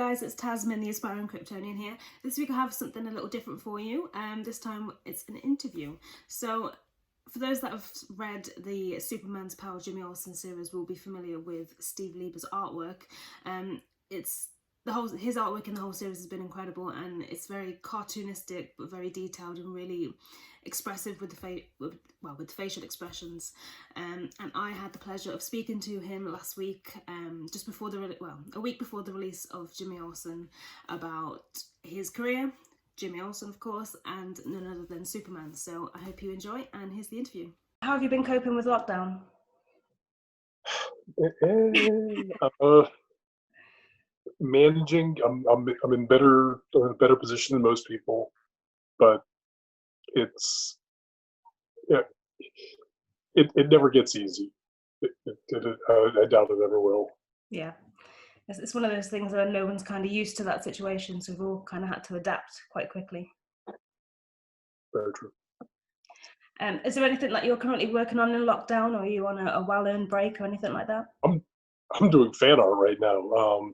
guys, it's Tasman, the aspiring Kryptonian here. This week I have something a little different for you. This time it's an interview. So for those that have read the Superman's Pal Jimmy Olsen series will be familiar with Steve Lieber's artwork. His artwork in the whole series has been incredible, and it's very cartoonistic but very detailed and really expressive with the facial expressions. And I had the pleasure of speaking to him last week, just before a week before the release of Jimmy Olsen, about his career, Jimmy Olsen of course, and none other than Superman. So I hope you enjoy, and here's the interview. How have you been coping with lockdown? Managing. I'm in a better position than most people, but it never gets easy. I doubt it ever will. Yeah, it's one of those things where no one's kind of used to that situation, so we've all kind of had to adapt quite quickly. Very true. Is there anything that you're currently working on in lockdown, or are you on a well-earned break or anything like that? I'm doing fan art right now.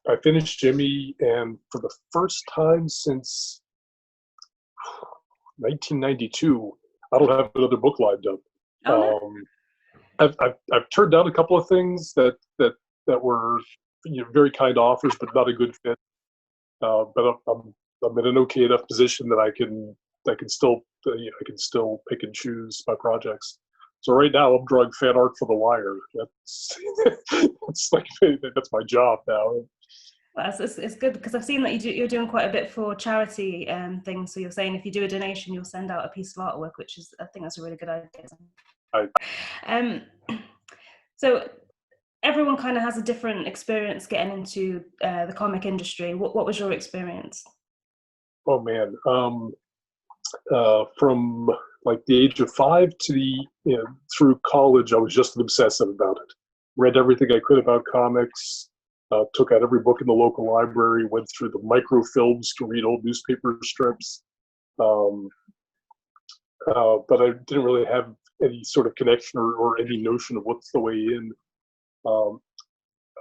I finished Jimmy, and for the first time since 1992, I don't have another book lined up. Oh, no. I've turned down a couple of things that were very kind offers, but not a good fit. But I'm in an okay enough position that I can still pick and choose my projects. So right now I'm drawing fan art for The Wire. That's my job now. It's good, because I've seen that you're doing quite a bit for charity things. So you're saying if you do a donation, you'll send out a piece of artwork, I think that's a really good idea. So everyone kind of has a different experience getting into the comic industry. What was your experience? Oh man, from like the age of 5 to through college, I was just an obsessive about it. Read everything I could about comics. Took out every book in the local library. Went through the microfilms to read old newspaper strips. But I didn't really have any sort of connection or any notion of what's the way in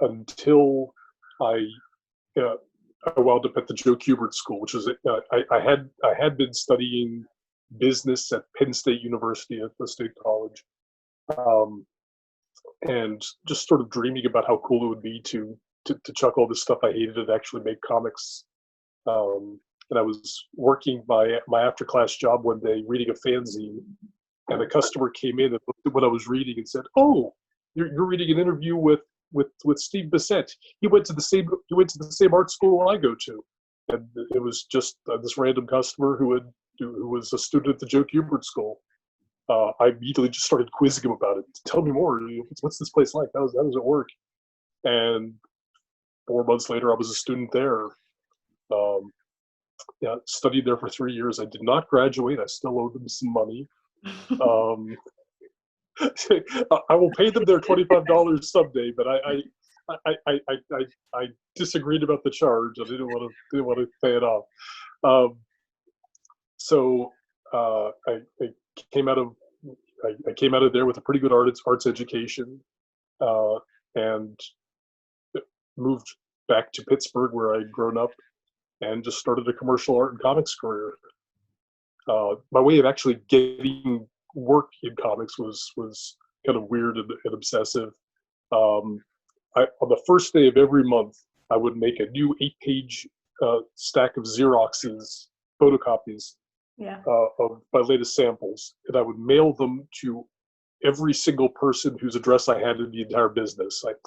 until I wound up at the Joe Kubert School, which is I had been studying business at Penn State University at the State College, and just sort of dreaming about how cool it would be to chuck all this stuff I hated and actually make comics. And I was working my after class job one day reading a fanzine, and a customer came in and looked at what I was reading and said, "Oh, you're reading an interview with Steve Bissett. He went to the same art school I go to." And it was just this random customer who was a student at the Joe Kubert School. I immediately just started quizzing him about it. Tell me more. What's this place like? How does it work? And 4 months later, I was a student there. Studied there for 3 years. I did not graduate. I still owe them some money. I will pay them their $25 someday, but I disagreed about the charge. I didn't want to pay it off. So I came out of there with a pretty good arts education, and moved back to Pittsburgh, where I'd grown up, and just started a commercial art and comics career. My way of actually getting work in comics was kind of weird and obsessive. On the first day of every month, I would make a new 8-page stack of Xeroxes, photocopies of my latest samples, and I would mail them to every single person whose address I had in the entire business. Like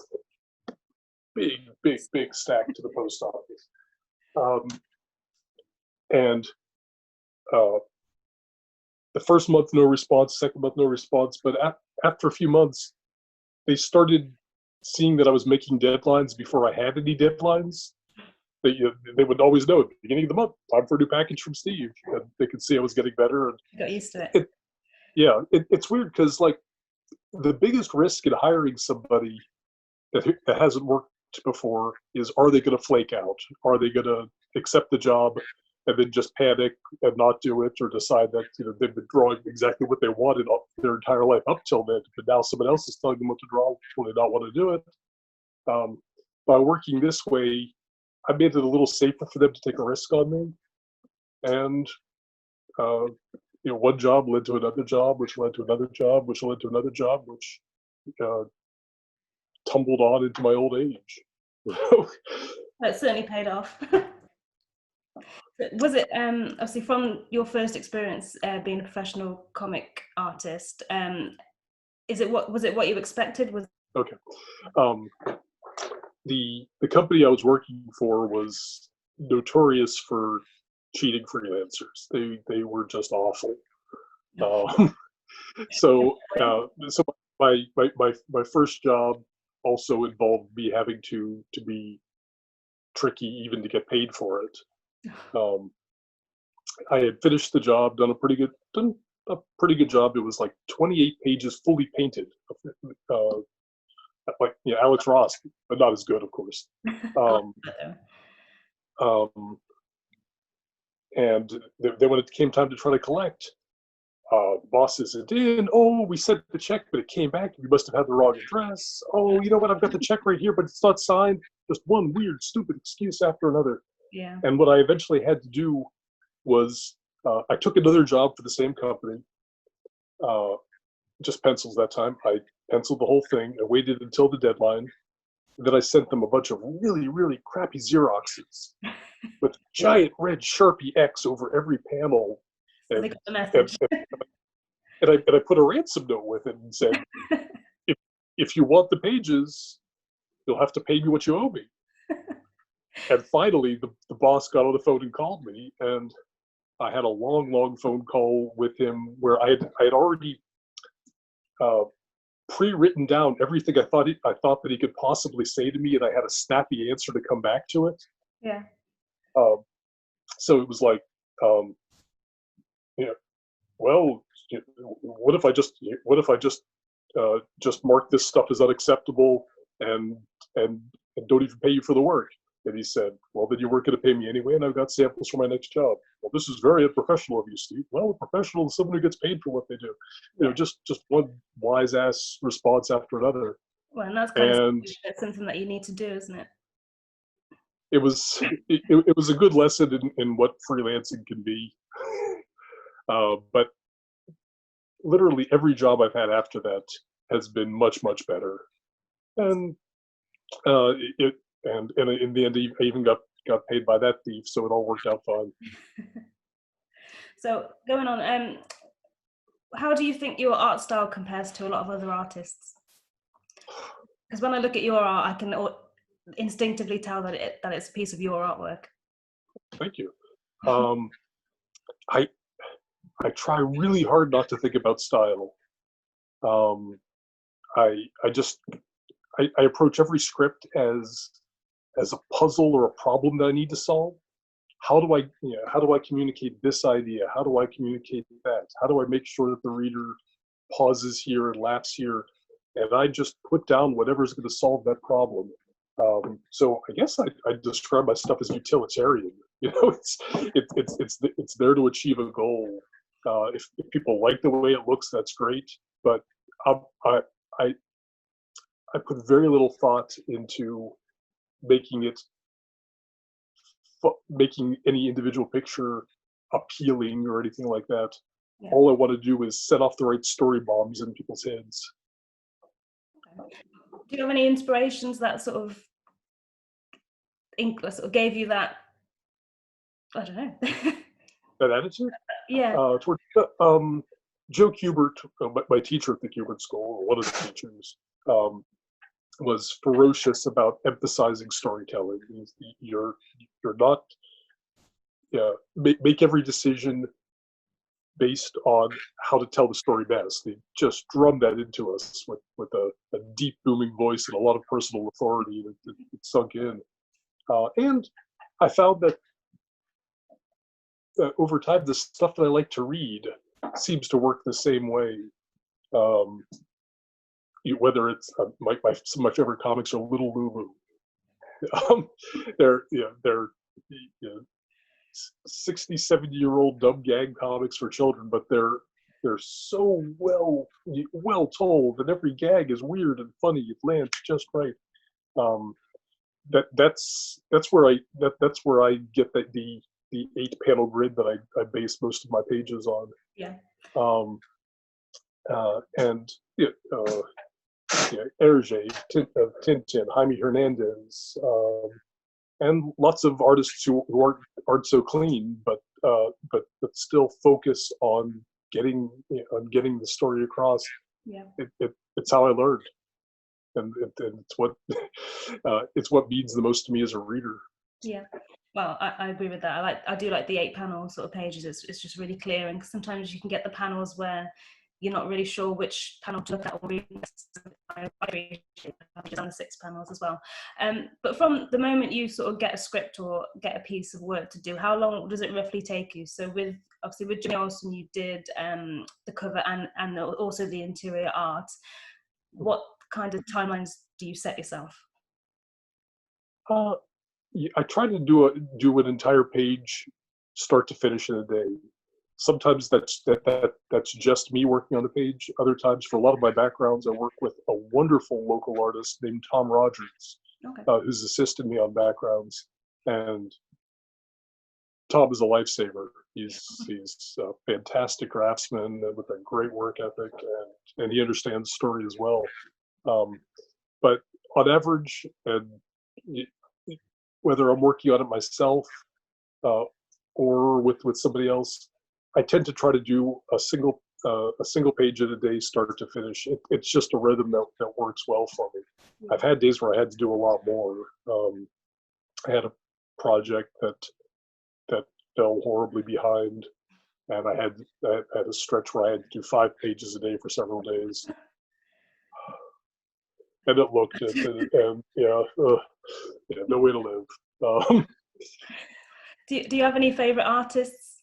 big stack to the post office. And the first month, no response. Second month, no response. But after a few months, they started seeing that I was making deadlines before I had any deadlines. They would always know at the beginning of the month, time for a new package from Steve. And they could see I was getting better. And you got used to it. It's weird because, like, the biggest risk in hiring somebody that hasn't worked before is, are they going to flake out? Are they going to accept the job and then just panic and not do it, or decide that they've been drawing exactly what they wanted their entire life up till then, but now someone else is telling them what to draw when they don't want to do it? By working this way, I made it a little safer for them to take a risk on me. And one job led to another job, which led to another job, which led to another job, which tumbled on into my old age. That certainly paid off. Was it obviously from your first experience being a professional comic artist? Was it what you expected? Okay. The company I was working for was notorious for cheating freelancers. They were just awful. So my first job also involved me having to be tricky even to get paid for it. I had finished the job, done a pretty good job. It was like 28 pages fully painted, like Alex Ross, but not as good, of course. And then when it came time to try to collect, boss isn't in. Oh, we sent the check, but it came back. You must have had the wrong address. Oh, you know what? I've got the check right here, but it's not signed. Just one weird, stupid excuse after another. Yeah. And what I eventually had to do was I took another job for the same company, just pencils that time. I penciled the whole thing. I waited until the deadline. Then I sent them a bunch of really, really crappy Xeroxes with giant red Sharpie X over every panel. So they got the message. And I put a ransom note with it and said, if you want the pages, you'll have to pay me what you owe me. And finally, the boss got on the phone and called me, and I had a long, long phone call with him where I had already pre-written down everything I thought that he could possibly say to me, and I had a snappy answer to come back to it. Yeah. So it was like, well, what if I just mark this stuff as unacceptable and don't even pay you for the work? And he said, well, then you weren't going to pay me anyway, and I've got samples for my next job. Well, this is very unprofessional of you, Steve. Well, a professional is someone who gets paid for what they do. Just one wise ass response after another. Well, and that's kind of something that you need to do, isn't it? It was a good lesson in what freelancing can be. But literally every job I've had after that has been much, much better. And and in the end, I even got paid by that thief, so it all worked out fine. So going on, how do you think your art style compares to a lot of other artists? Because when I look at your art, I can instinctively tell that it's a piece of your artwork. Thank you. I try really hard not to think about style. I approach every script as a puzzle or a problem that I need to solve. How do I communicate this idea? How do I communicate that? How do I make sure that the reader pauses here and laughs here? And I just put down whatever's going to solve that problem. So I guess I describe my stuff as utilitarian. It's there to achieve a goal. If people like the way it looks, that's great. But I put very little thought into making any individual picture appealing or anything like that. Yeah. All I want to do is set off the right story bombs in people's heads. Okay. Do you have any inspirations that sort of gave you that, I don't know, that attitude? Yeah. Joe Kubert, my teacher at the Kubert School, or one of the teachers, was ferocious about emphasizing storytelling. You're not make every decision based on how to tell the story best. They just drummed that into us with a deep booming voice and a lot of personal authority that sunk in. And I found that over time, the stuff that I like to read seems to work the same way. Whether it's some of my favorite comics are Little Lulu. They're 60, 70-year-old dumb gag comics for children, but they're so well told, and every gag is weird and funny. It lands just right. that's where I get the 8-panel grid that I base most of my pages on. Yeah. And Hergé, Tintin, Jaime Hernandez, and lots of artists who aren't so clean, but still focus on getting the story across. Yeah. It's how I learned, and it's what means the most to me as a reader. Yeah. Well, I agree with that. I do like the 8-panel sort of pages. It's just really clear, and sometimes you can get the panels where you're not really sure which panel to look at or read. I appreciate on the 6 panels as well. But from the moment you sort of get a script or get a piece of work to do, how long does it roughly take you? So with Jimmy Olsen, you did the cover and also the interior art. What kind of timelines do you set yourself? I try to do an entire page, start to finish, in a day. Sometimes that's just me working on the page. Other times, for a lot of my backgrounds, I work with a wonderful local artist named Tom Rogers, who's assisted me on backgrounds. And Tom is a lifesaver. He's a fantastic craftsman with a great work ethic, and he understands story as well. But on average, and whether I'm working on it myself or with somebody else, I tend to try to do a single page in a day, start to finish. It's just a rhythm that works well for me. I've had days where I had to do a lot more. I had a project that fell horribly behind, and I had a stretch where I had to do 5 pages a day for several days. And it looked and no way to live. Do you have any favorite artists,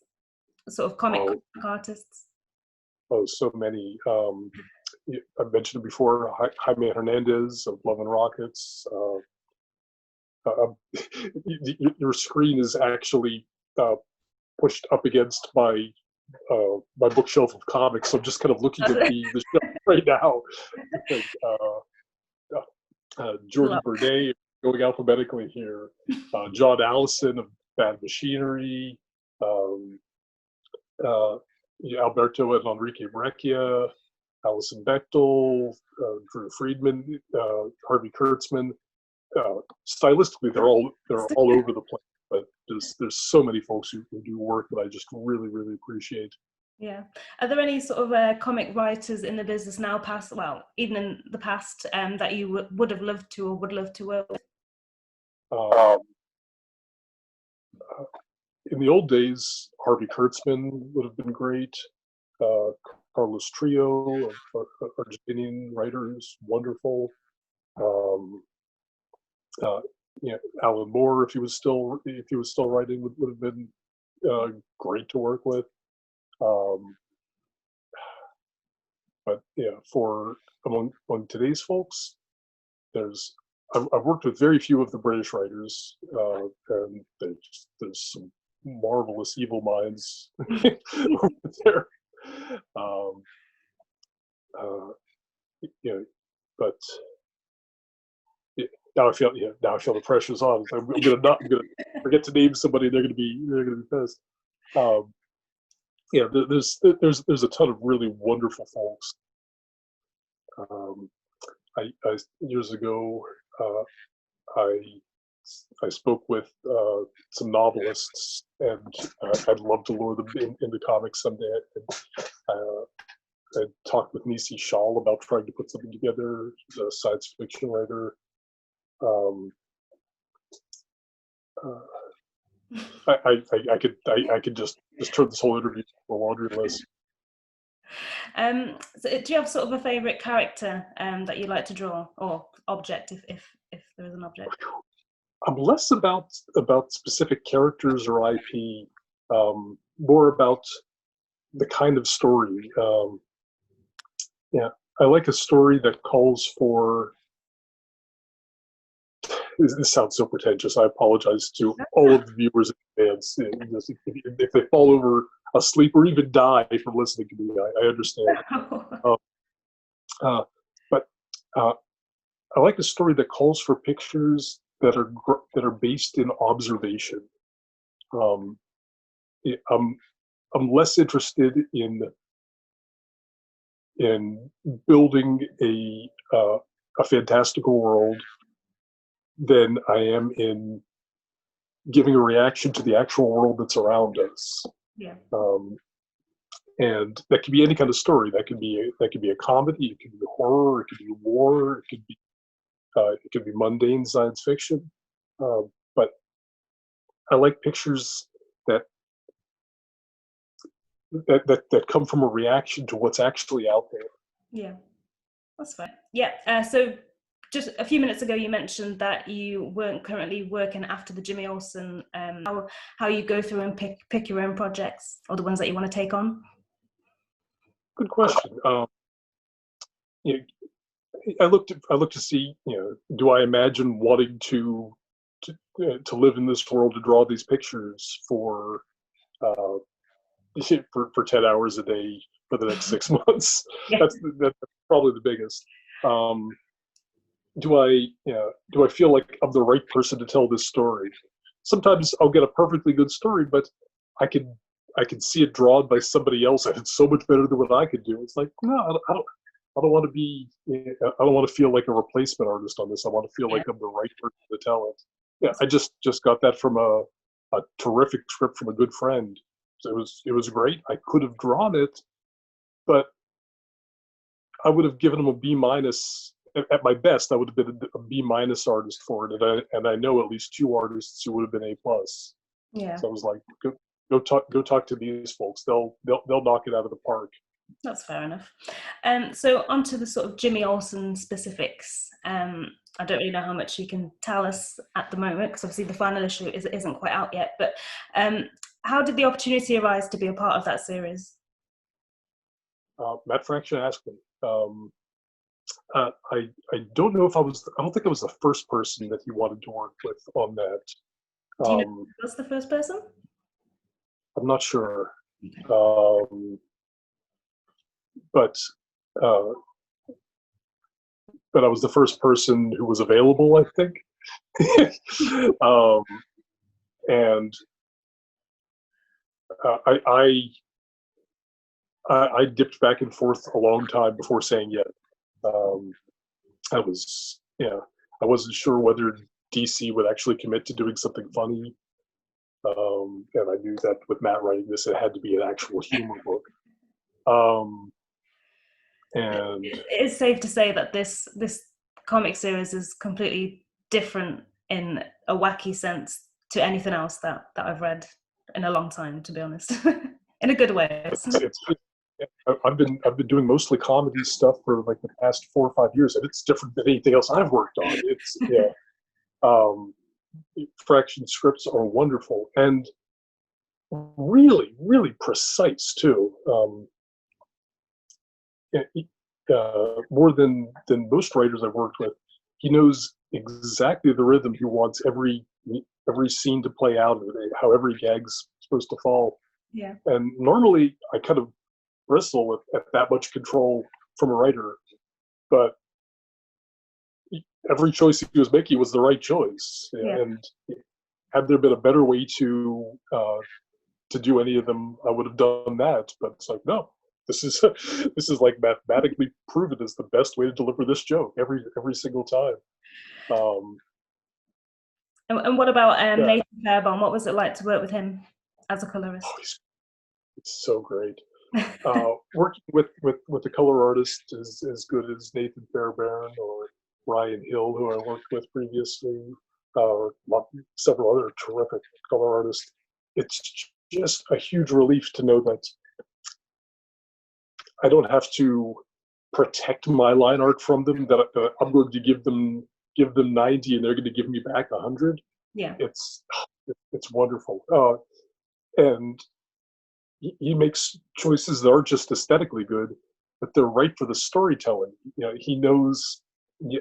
sort of comic artists? Oh, so many. I mentioned it before. Jaime Hernandez of Love and Rockets. Your screen is actually pushed up against my bookshelf of comics. So I'm just kind of looking at the shelf right now. Jordi Bernay, going alphabetically here. John Allison of Bad Machinery. Alberto and Enrique Breccia, Alison Bechtel, Drew Friedman, Harvey Kurtzman. Stylistically, they're all over the place. But there's so many folks who do work that I just really, really appreciate. Yeah. Are there any sort of comic writers in the business now, past, well, even in the past, that you would have loved to or would love to work with? In the old days, Harvey Kurtzman would have been great. Carlos Trio, Argentinian writer, who's wonderful. Alan Moore, if he was still writing, would have been great to work with. But for among today's folks, I've worked with very few of the British writers, and there's some marvelous evil minds over there. But now I feel the pressure's on. I'm gonna forget to name somebody. They're gonna be pissed. There's a ton of really wonderful folks. I years ago, I spoke with some novelists, and I'd love to lure them into comics someday. I talked with Nisi Shawl about trying to put something together. She's a science fiction writer. I could just turn this whole interview into a laundry list. So do you have sort of a favorite character that you like to draw, or object, if there is an object? I'm less about specific characters or IP, more about the kind of story. I like a story that calls for. This sounds so pretentious. I apologize to all of the viewers in advance. If they fall over asleep or even die from listening to me, I understand. But I like a story that calls for pictures that are based in observation. Um, I'm less interested in building a fantastical world than I am in giving a reaction to the actual world that's around us. Yeah. And that could be any kind of story. That could be a comedy. It could be horror. It could be war. It could be mundane science fiction. But I like pictures that come from a reaction to what's actually out there. Yeah, that's fine. Yeah. So just a few minutes ago, you mentioned that you weren't currently working after the Jimmy Olsen. How you go through and pick your own projects or the ones that you want to take on? Good question. You know, I looked to see, do I imagine wanting to live in this world, to draw these pictures for 10 hours a day for the next 6 months. Yeah. That's probably the biggest. Do I feel like I'm the right person to tell this story? Sometimes I'll get a perfectly good story, but I can see it drawn by somebody else, and it's so much better than what I could do. It's like, no, I don't want to be. I don't want to feel like a replacement artist on this. I want to feel like I'm the right person to tell it. Yeah, I just got that from a terrific script from a good friend. So it was great. I could have drawn it, but I would have given him a B minus. At my best, I would have been a B minus artist for it, and I know at least 2 artists who would have been A plus. Yeah. So I was like, go talk to these folks. They'll knock it out of the park. That's fair enough. So onto the sort of Jimmy Olsen specifics. I don't really know how much you can tell us at the moment, because obviously the final issue isn't quite out yet. But how did the opportunity arise to be a part of that series? Matt Fraction asked me. I don't know if I don't think I was the first person that he wanted to work with on that. Do you know who was the first person? I'm not sure. Okay. But I was the first person who was available, I think. And I dipped back and forth a long time before saying yes. I wasn't sure whether DC would actually commit to doing something funny. And I knew that with Matt writing this, it had to be an actual humor book. And it's safe to say that this comic series is completely different in a wacky sense to anything else that I've read in a long time, to be honest. In a good way. I've been doing mostly comedy stuff for like the past 4 or 5 years, and it's different than anything else I've worked on. It's Fraction scripts are wonderful and really, really precise too. More than most writers I've worked with, he knows exactly the rhythm he wants every scene to play out, how every gag's supposed to fall. Yeah. And normally I kind of bristle at that much control from a writer, but every choice he was making was the right choice. Yeah. And had there been a better way to do any of them, I would have done that. But it's like, no, this is like mathematically proven as the best way to deliver this joke every single time. And what about Nathan Fairbairn? What was it like to work with him as a colorist? Oh, he's so great. Working with a color artist as good as Nathan Fairbairn or Ryan Hill, who I worked with previously, or several other terrific color artists, it's just a huge relief to know that I don't have to protect my line art from them, that I'm going to give them 90 and they're going to give me back 100. Yeah. It's wonderful. And he makes choices that aren't just aesthetically good, but they're right for the storytelling. He knows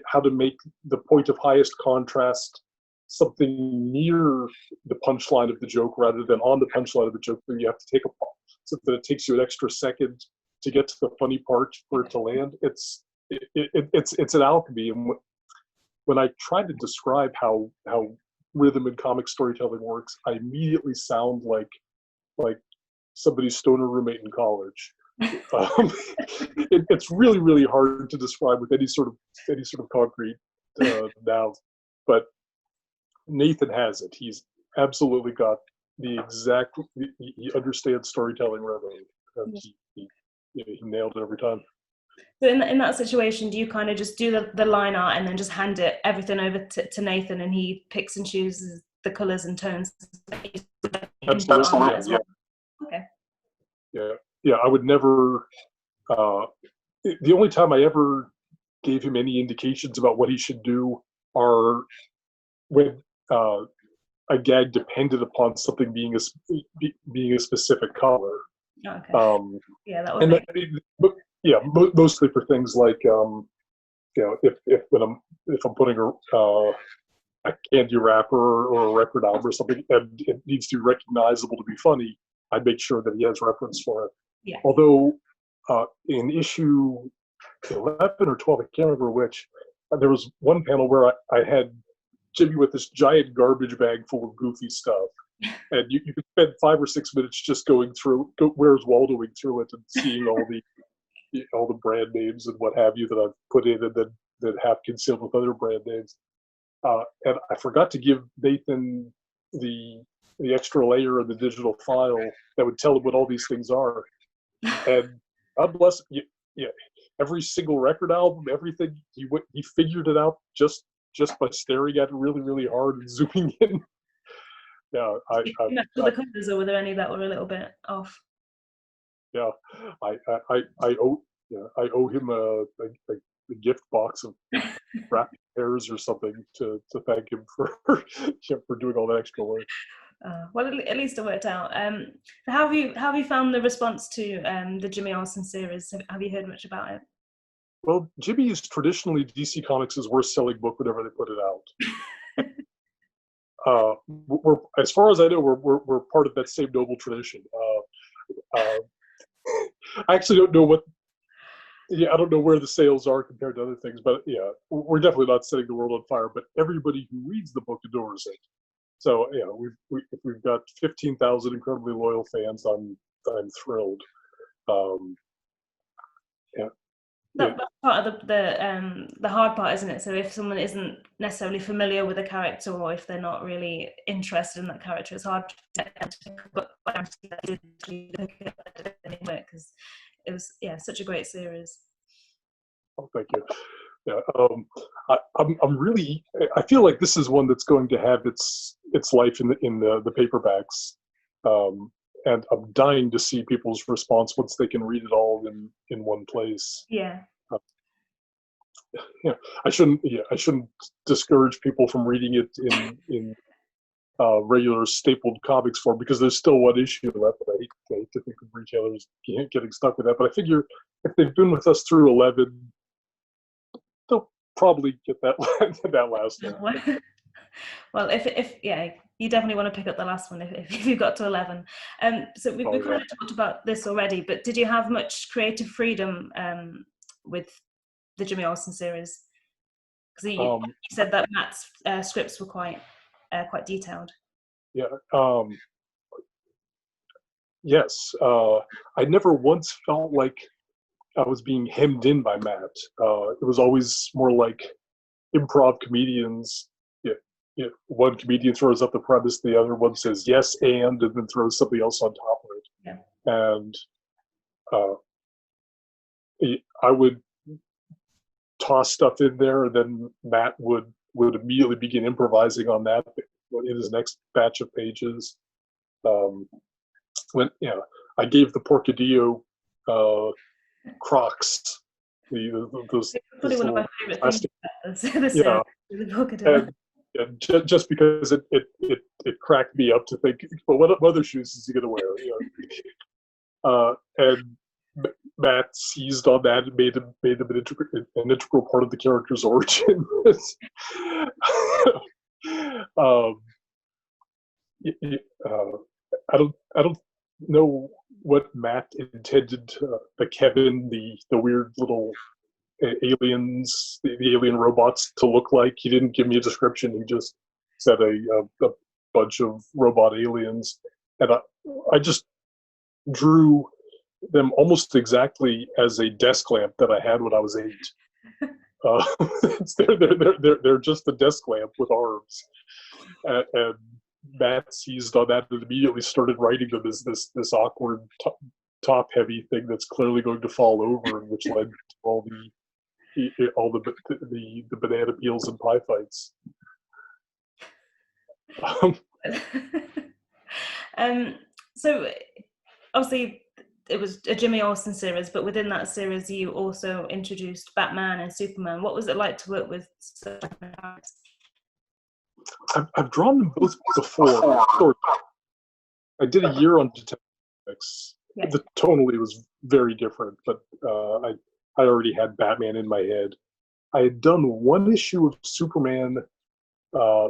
how to make the point of highest contrast something near the punchline of the joke rather than on the punchline of the joke that you have to take a pause, so that it takes you an extra second to get to the funny part for it to land. It's an alchemy, and when I try to describe how rhythm and comic storytelling works, I immediately sound like somebody's stoner roommate in college. It's really, really hard to describe with any sort of concrete nouns. But Nathan has it. He's absolutely got the exact. He understands storytelling rhythm, and he nailed it every time. So in that situation, do you kind of just do the line art and then just hand it everything over to Nathan, and he picks and chooses the colours and tones? Absolutely, yeah. Well? Okay. Yeah. I would never. The only time I ever gave him any indications about what he should do are when a gag depended upon something being a specific color. Okay. Yeah, that would make. Mostly for things like if I'm putting a candy wrapper or a record album or something, and it needs to be recognizable to be funny, I'd make sure that he has reference for it. Yeah. Although in issue 11 or 12, I can't remember which, there was one panel where I had Jimmy with this giant garbage bag full of goofy stuff, and you could spend 5 or 6 minutes just going through, where's Waldoing through it and seeing all the brand names and what have you that I've put in, and then half concealed with other brand names. And I forgot to give Nathan the extra layer of the digital file that would tell him what all these things are. And God bless him, every single record album, everything, he figured it out just by staring at it really, really hard and zooming in. Yeah, the colours, or were there any that were a little bit off? Yeah, I owe him a gift box of wrapped pears or something to thank him for doing all that extra work. Well, at least it worked out. So how have you found the response to the Jimmy Olsen series? Have you heard much about it? Well, Jimmy is traditionally DC Comics' worst-selling book whenever they put it out. We're, as far as I know, we're part of that same noble tradition. I actually don't know I don't know where the sales are compared to other things, but yeah, we're definitely not setting the world on fire. But everybody who reads the book adores it. So if we've got 15,000 incredibly loyal fans, I'm thrilled. That's part of the hard part, isn't it? So if someone isn't necessarily familiar with a character, or if they're not really interested in that character, it's hard to get them to pick a book because it was such a great series. Oh, thank you. Yeah, I'm really. I feel like this is one that's going to have its life in the paperbacks, and I'm dying to see people's response once they can read it all in one place. Yeah. I shouldn't discourage people from reading it in regular stapled comics form, because there's still one issue left. I hate to think of retailers getting stuck with that, but I figure if they've been with us through 11, they'll probably get that last one. Well, if you definitely want to pick up the last one if you got to 11. So we kind of talked about this already, but did you have much creative freedom with the Jimmy Olsen series? Because you said that Matt's scripts were quite detailed. Yeah. Yes. I never once felt like I was being hemmed in by Matt. It was always more like improv comedians. One comedian throws up the premise, the other one says yes and then throws something else on top of it. Yeah. And I would toss stuff in there, and then Matt would immediately begin improvising on that in his next batch of pages. When I gave the Porcadillo Crocs, those one of my favorite things. And just because it cracked me up to think, well, what other shoes is he going to wear? And Matt seized on that and made them an integral part of the character's origin. I don't know what Matt intended. The Kevin, the weird little aliens, the alien robots to look like. He didn't give me a description. He just said a bunch of robot aliens, and I just drew them almost exactly as a desk lamp that I had when I was 8. They're just a desk lamp with arms, and Matt seized on that and immediately started writing them as this awkward top heavy thing that's clearly going to fall over, which led to all the banana peels and pie fights. So obviously it was a Jimmy Olsen series, but within that series you also introduced Batman and Superman. What was it like to work with such characters? I've drawn them both before. I did a year on Detective Comics. Yeah. The tonally was very different, but I already had Batman in my head. I had done one issue of Superman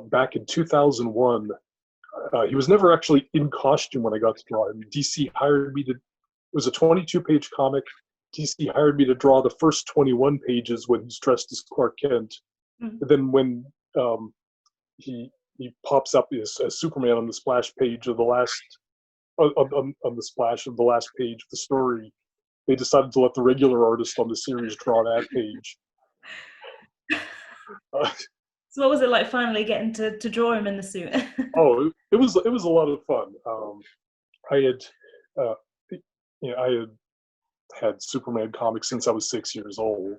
back in 2001. He was never actually in costume when I got to draw him. DC hired me to. It was a 22-page comic. DC hired me to draw the first 21 pages when he's dressed as Clark Kent. Mm-hmm. And then when he pops up as Superman on the splash page of the last on the splash of the last page of the story, they decided to let the regular artist on the series draw that page. So what was it like finally getting to draw him in the suit? It was a lot of fun. I had Superman comics since I was 6 years old.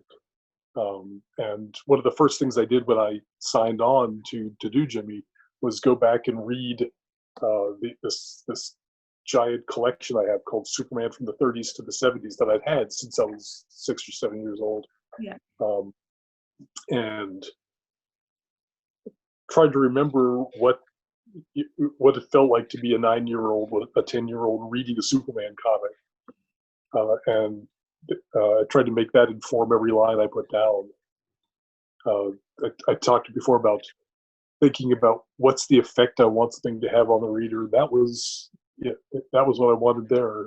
And one of the first things I did when I signed on to do Jimmy was go back and read this giant collection I have called Superman from the 30s to the 70s that I'd had since I was 6 or 7 years old. Yeah. And tried to remember what it felt like to be a 9-year-old, a 10-year-old reading a Superman comic. And I tried to make that inform every line I put down. I talked before about thinking about what's the effect I want the thing to have on the reader. That was what I wanted there.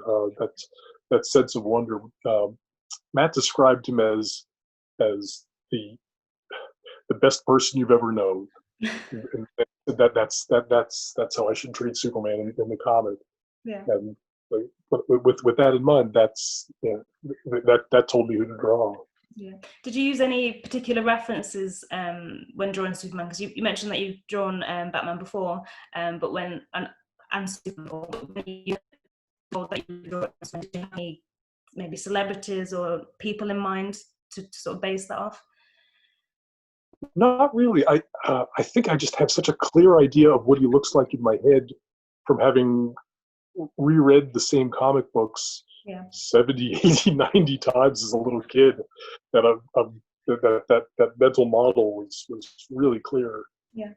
That sense of wonder. Matt described him as the best person you've ever known. And that's how I should treat Superman in the comic. Yeah. And with that in mind, that told me who to draw. Yeah. Did you use any particular references when drawing Superman? Because you mentioned that you've drawn Batman before, but when Superman, when you told that you draw, did you have any maybe celebrities or people in mind to sort of base that off? Not really. I think I just have such a clear idea of what he looks like in my head from having reread the same comic books 70, 80, 90 times as a little kid. That mental model was really clear. Yeah.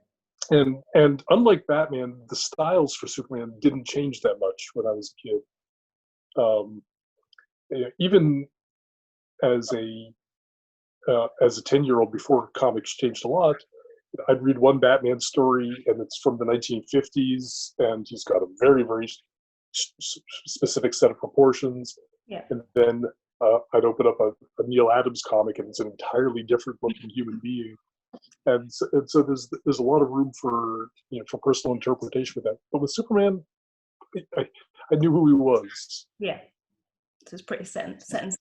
And unlike Batman, the styles for Superman didn't change that much when I was a kid. Even as a 10-year-old, before comics changed a lot, I'd read one Batman story, and it's from the 1950s, and he's got a very, very specific set of proportions. Yeah. And then I'd open up a Neil Adams comic, and it's an entirely different looking human being. And so there's a lot of room for personal interpretation with that. But with Superman, I knew who he was. Yeah. So it's pretty set in stone.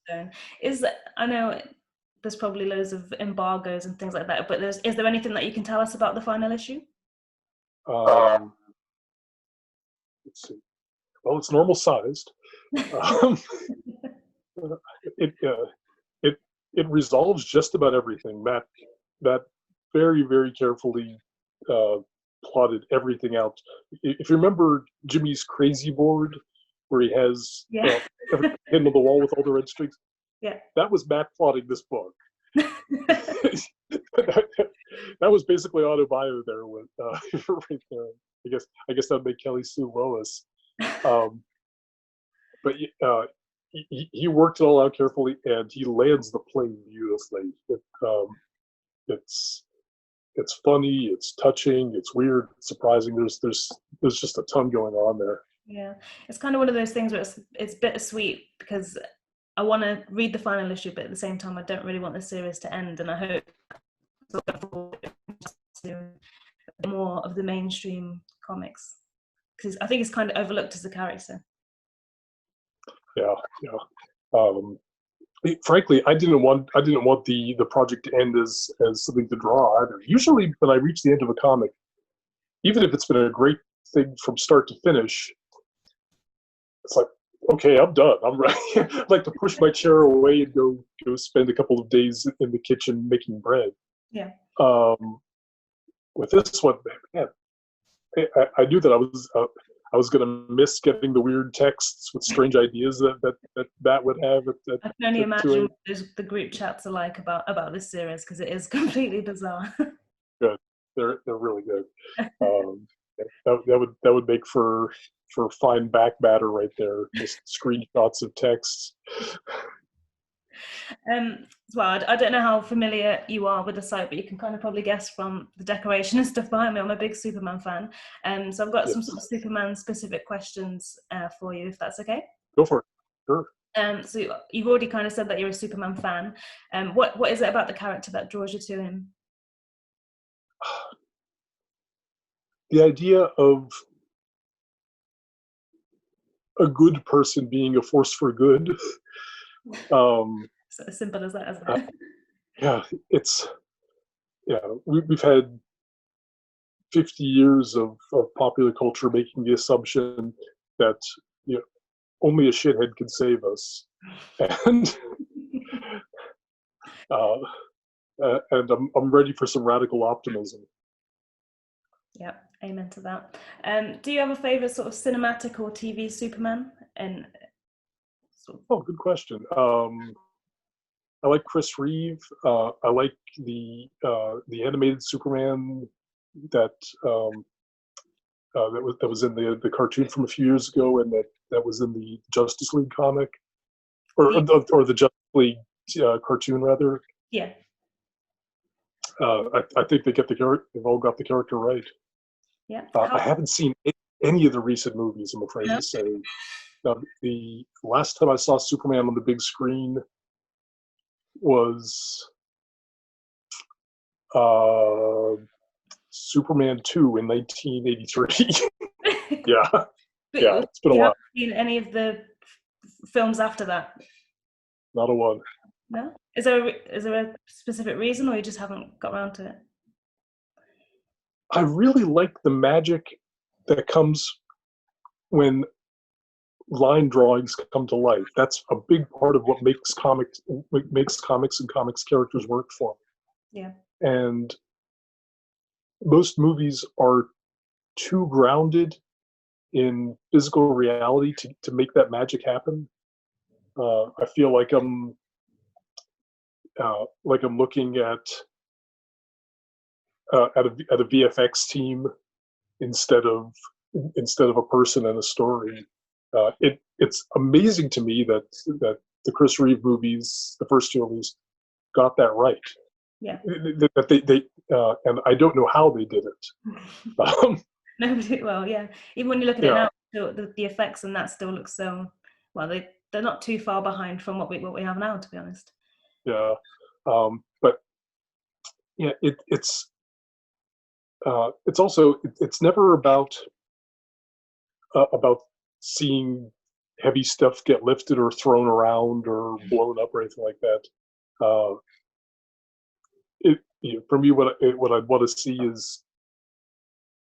I know there's probably loads of embargoes and things like that, but is there anything that you can tell us about the final issue? Let's see. Well, it's normal sized. It resolves just about everything. Matt very, very carefully plotted everything out. If you remember Jimmy's crazy board, where he has everything pinned on the wall with all the red streaks, that was Matt plotting this book. That was basically autobio there with right there. I guess that'd make Kelly Sue Lois. But he worked it all out carefully, and he lands the plane beautifully. It's funny, it's touching, it's weird, it's surprising. There's just a ton going on there. Yeah, it's kind of one of those things where it's bittersweet, because I want to read the final issue, but at the same time, I don't really want the series to end, and I hope to more of the mainstream comics, because I think it's kind of overlooked as a character. Yeah. Frankly, I didn't want the project to end as something to draw either. Usually, when I reach the end of a comic, even if it's been a great thing from start to finish, it's like, okay, I'm done. I'm ready. I'd like to push my chair away and go spend a couple of days in the kitchen making bread. Yeah. With this one, man, I knew that I was going to miss getting the weird texts with strange ideas that would have. I can only imagine what the group chats are like about this series, because it is completely bizarre. Good, they're really good. That would make for fine back matter right there. Just screenshots of texts. Well, I don't know how familiar you are with the site, but you can kind of probably guess from the decoration and stuff behind me. I'm a big Superman fan, so I've got some sort of Superman specific questions for you, if that's okay. Go for it. Sure. So you've already kind of said that you're a Superman fan. What is it about the character that draws you to him? The idea of a good person being a force for good. So as simple as that, isn't it? We've had 50 years of popular culture making the assumption that only a shithead can save us, and and I'm ready for some radical optimism. Yeah, amen to that. Do you have a favorite sort of cinematic or TV Superman? Oh, good question. I like Chris Reeve. I like the animated Superman that was in the cartoon from a few years ago, and that was in the Justice League comic, or the Justice League cartoon rather. Yeah. I think they've all got the character right. Yeah. I haven't seen any of the recent movies, I'm afraid to say. The last time I saw Superman on the big screen was Superman 2 in 1983. Yeah, it's been a while. Have you seen any of the films after that? Not a one. No? Is there a specific reason, or you just haven't got around to it? I really like the magic that comes when line drawings come to life. That's a big part of what makes comics and comics characters work for me. Yeah. And most movies are too grounded in physical reality to make that magic happen. I feel like I'm looking at a VFX team instead of a person and a story. It's amazing to me that the Chris Reeve movies, the first two at least, got that right. Yeah. That they and I don't know how they did it. Nobody. Well, yeah. Even when you look at it now, the effects and that still looks so. Well, they're not too far behind from what we have now, to be honest. Yeah, but yeah, it's also it's never about seeing heavy stuff get lifted or thrown around or blown up or anything like that. For me, what I'd want to see is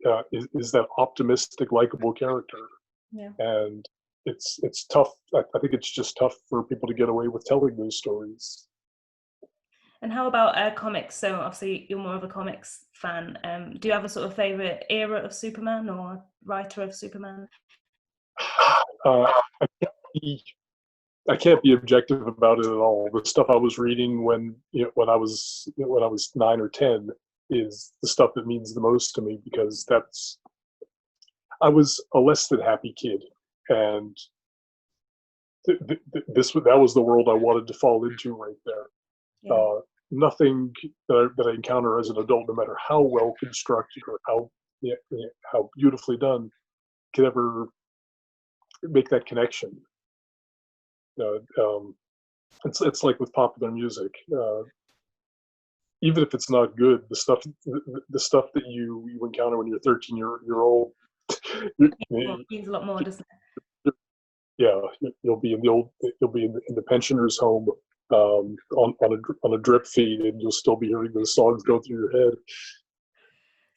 that optimistic, likable character. Yeah. And it's tough. I think it's just tough for people to get away with telling those stories. And how about comics? So obviously you're more of a comics fan. Do you have a sort of favorite era of Superman or writer of Superman? I can't be objective about it at all. The stuff I was reading when I was 9 or 10 is the stuff that means the most to me, because I was a less than happy kid, and that was the world I wanted to fall into right there. Yeah. Nothing that I encounter as an adult, no matter how well constructed or how beautifully done, could ever make that connection. it's like with popular music. Even if it's not good, the stuff that you encounter when you're 13 year old, Means a lot more, doesn't yeah, you'll be in the pensioner's home, on a drip feed, and you'll still be hearing those songs go through your head.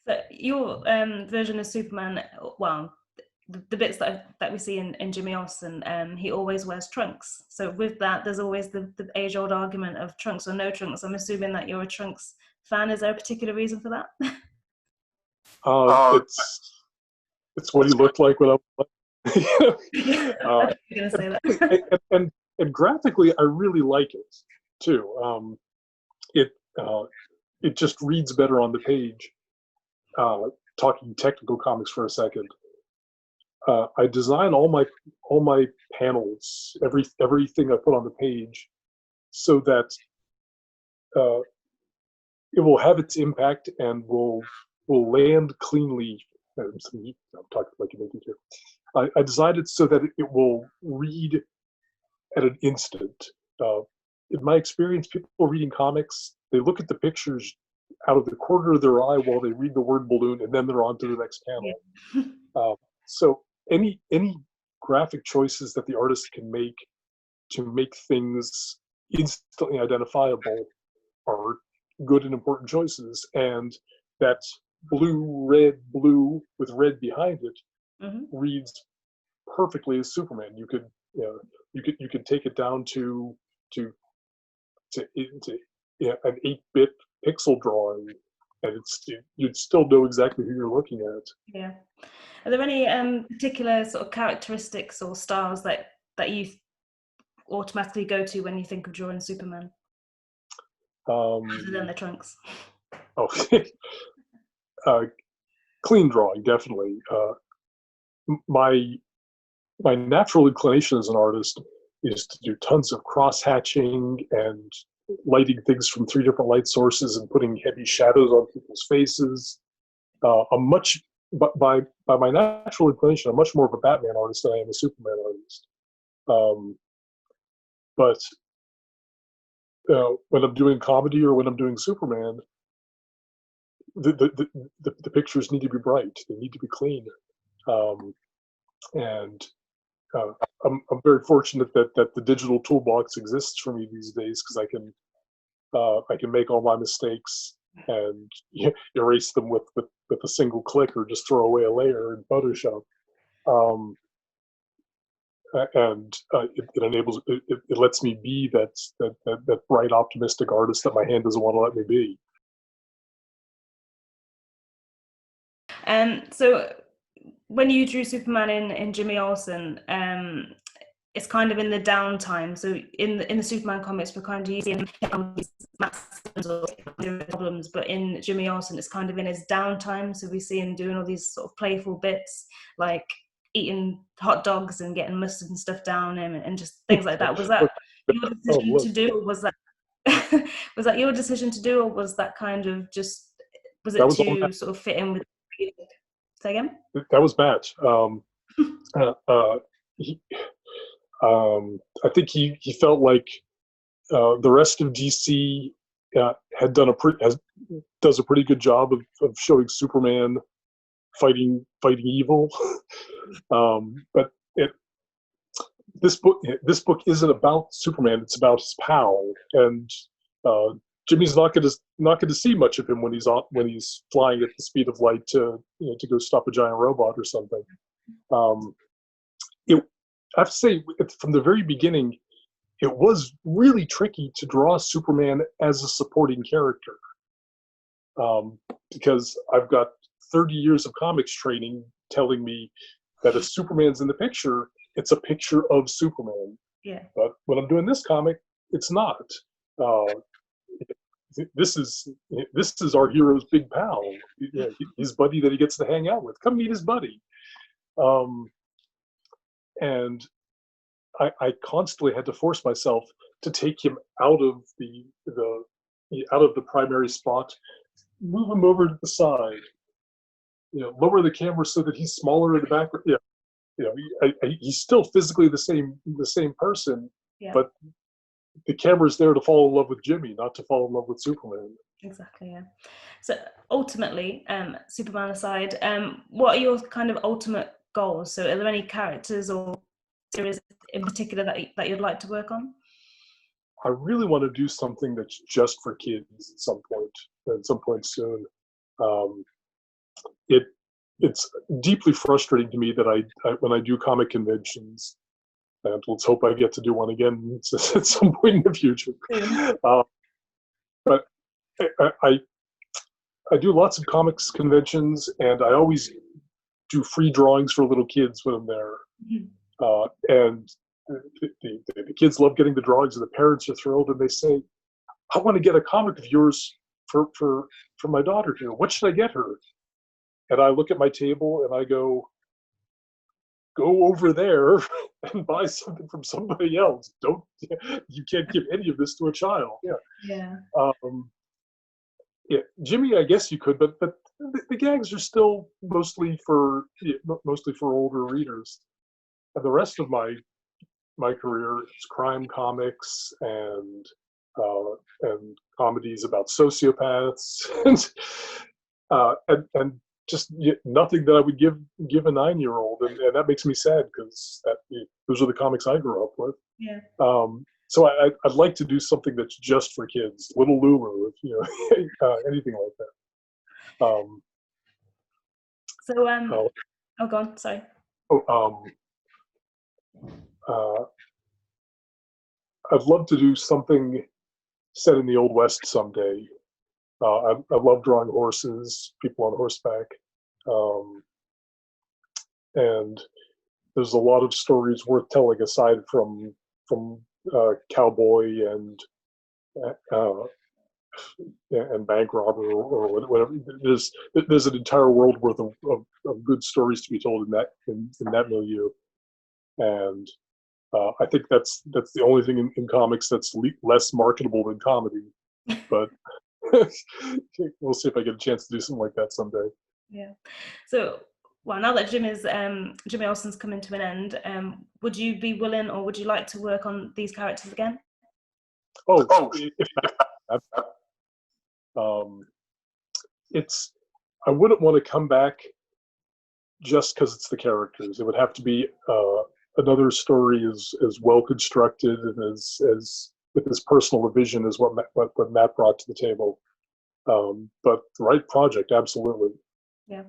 So your version of Superman, well, the bits that we see in Jimmy Olsen, he always wears trunks. So with that, there's always the age-old argument of trunks or no trunks. I'm assuming that you're a trunks fan. Is there a particular reason for that? It's what he looked like when I was. I was going to say that. And graphically, I really like it too. It just reads better on the page. Talking technical comics for a second, I design all my panels, everything I put on the page, so that it will have its impact and will land cleanly. I'm talking like you make it here. I designed it so that it will read at an instant. In my experience, people reading comics, they look at the pictures out of the corner of their eye while they read the word balloon, and then they're on to the next panel. Yeah. So any graphic choices that the artist can make to make things instantly identifiable are good and important choices. And that blue with red behind it reads perfectly as Superman. You could take it down to an 8-bit pixel drawing, and you'd still know exactly who you're looking at. Yeah. Are there any particular sort of characteristics or styles that you automatically go to when you think of drawing Superman? Other than the trunks. Clean drawing, definitely. My natural inclination as an artist is to do tons of cross-hatching and lighting things from 3 different light sources and putting heavy shadows on people's faces. By my natural inclination, I'm much more of a Batman artist than I am a Superman artist. But when I'm doing comedy or when I'm doing Superman, the pictures need to be bright. They need to be clean. And I'm very fortunate that the digital toolbox exists for me these days, because I can make all my mistakes and erase them with a single click, or just throw away a layer in Photoshop. And it enables it lets me be that bright, optimistic artist that my hand doesn't want to let me be. So when you drew Superman in Jimmy Olsen, it's kind of in the downtime. So in the Superman comics, we're kind of using problems, but in Jimmy Olsen, it's kind of in his downtime. So we see him doing all these sort of playful bits, like eating hot dogs and getting mustard and stuff down him, and just things like that. Was that your decision to do, or was that was that your decision to do, or was that kind of just to sort of fit in with? Say again? That was Matt. I think he felt like the rest of DC does a pretty good job of showing Superman fighting evil. But this book isn't about Superman. It's about his pal, and Jimmy's not going to see much of him when he's flying at the speed of light to go stop a giant robot or something. I have to say, from the very beginning, it was really tricky to draw Superman as a supporting character, because I've got 30 years of comics training telling me that if Superman's in the picture, it's a picture of Superman. Yeah. But when I'm doing this comic, it's not. This is our hero's big pal, his buddy that he gets to hang out with. Come meet his buddy. And I constantly had to force myself to take him out of the primary spot, move him over to the side, lower the camera so that he's smaller in the background. He's still physically the same person, but the camera's there to fall in love with Jimmy, not to fall in love with Superman. Exactly, yeah. So ultimately, Superman aside, what are your kind of ultimate goals? So are there any characters or series in particular that you'd like to work on? I really want to do something that's just for kids at some point soon. Um, it's deeply frustrating to me that I when I do comic conventions, and let's hope I get to do one again at some point in the future. But I do lots of comics conventions, and I always do free drawings for little kids when I'm there. And the kids love getting the drawings, and the parents are thrilled, and they say, "I want to get a comic of yours for my daughter here. What should I get her?" And I look at my table and I go over there and buy something from somebody else. You can't give any of this to a child. Yeah. Yeah, Jimmy, I guess you could, but the gags are still mostly for older readers, and the rest of my career is crime comics and comedies about sociopaths and just nothing that I would give a 9-year-old, and that makes me sad because those are the comics I grew up with. Yeah. So I'd like to do something that's just for kids, Little Lulu, anything like that. Oh, go on. Sorry. I'd love to do something set in the Old West someday. I love drawing horses, people on horseback, and there's a lot of stories worth telling aside from cowboy and bank robber or whatever. There's an entire world worth of good stories to be told in that milieu, and I think that's the only thing in comics that's less marketable than comedy. But we'll see if I get a chance to do something like that someday. Yeah. So, well, now that Jimmy Olsen's coming to an end, would you be willing, or would you like to work on these characters again? I wouldn't want to come back just because it's the characters. It would have to be another story as well constructed and as with as personal a vision as what Matt brought to the table. But the right project, absolutely. Yeah.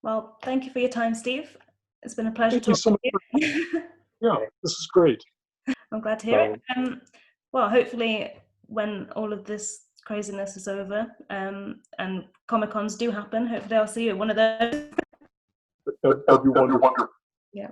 Well, thank you for your time, Steve. It's been a pleasure talking so to you. Yeah, this is great. I'm glad to hear it. Well, hopefully when all of this craziness is over and Comic-Cons do happen, hopefully I'll see you at one of those. That'd be wonderful. Yeah.